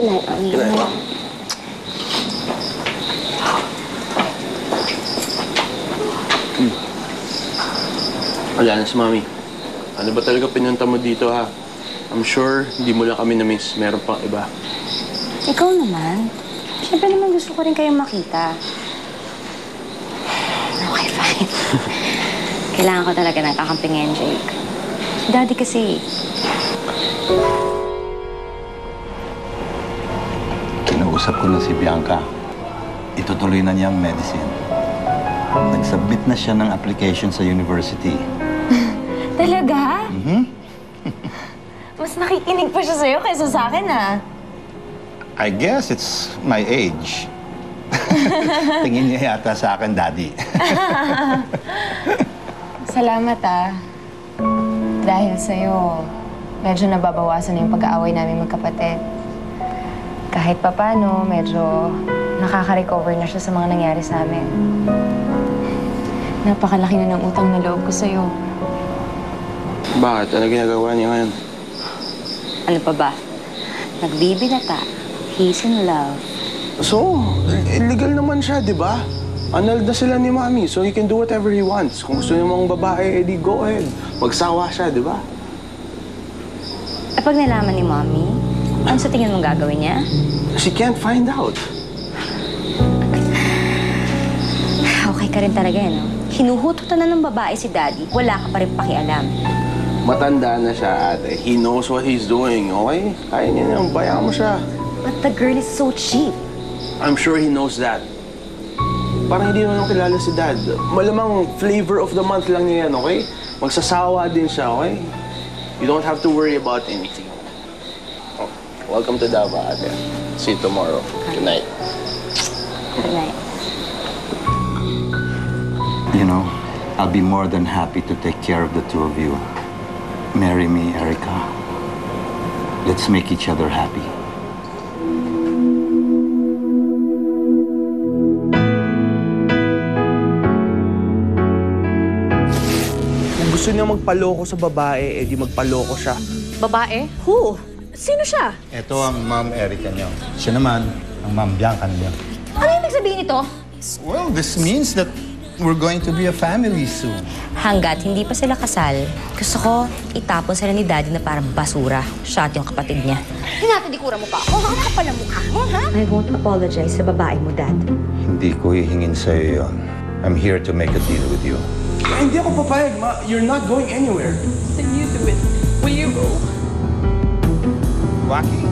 Good night, Mommy. Good night, Mom. Wala na si Mami. Ano ba talaga pinunta mo dito, ha? I'm sure hindi mo lang kami na-miss. Meron pang iba. Ikaw naman. Siyempre naman gusto ko rin kayong makita. Okay, fine. Kailangan ko talaga ng kakamping ngayon, Jake. Si Daddy kasi. Kinausap ko na si Bianca. Itutuloy na niyang medicine. Nag-submit na siya ng application sa university. Talaga? Mm-hmm. Mas nakikinig pa siya sa'yo kaysa sa akin, ah. I guess it's my age. Tingin niya yata sa akin, Daddy. Salamat, ah. Dahil sa'yo, medyo nababawasan na yung pag-aaway namin magkapatid. Kahit papano, medyo nakaka-recover na siya sa mga nangyari sa amin. Napakalaki na ng utang na loob ko sa'yo. Bakit? Ano ginagawa niya ngayon? Ano pa ba? Nagbibinata. He's in love. So, illegal naman siya, di ba? Annulled na sila ni Mami, so he can do whatever he wants. Kung gusto niya mong babae, edi go ahead. Magsawa siya, di ba? Eh, pag nalaman ni Mommy, ano sa tingin mong gagawin niya? She can't find out. Okay ka rin talaga, no? Hinuhututan na ng babae si Daddy, wala ka pa rin pakialam. Matanda na siya, ate. He knows what he's doing, okay? Kaya niya nang bayaan mo siya. But the girl is so cheap. I'm sure he knows that. Parang hindi naman kilala si Dad. Malamang flavor of the month lang niya yan, okay? Magsasawa din siya, okay? You don't have to worry about anything. Oh, welcome to Davao, ate. See you tomorrow. Good night. Good night. You know, I'll be more than happy to take care of the two of you. Marry me, Erica. Let's make each other happy. Kung gusto niya magpaloko sa babae, edi magpaloko siya. Babae? Who? Sino siya? Ito ang Ma'am Erica niyo. Siya naman, ang Ma'am Bianca niyo. Ano yung sabihin nito? Well, this means that we're going to be a family soon. Hanggat hindi pa sila kasal, gusto ko itapon sila ni Daddy na parang basura. Siya at yung kapatid niya. Hinatadikura mo pa ako. Ang kapal ang mukha mo, ha? I won't apologize sa babae mo, Dad. Hindi ko hihingin sa'yo yun. I'm here to make a deal with you. Hindi ako papayag, Ma. You're not going anywhere. Then you do it. Will you go? Wacky?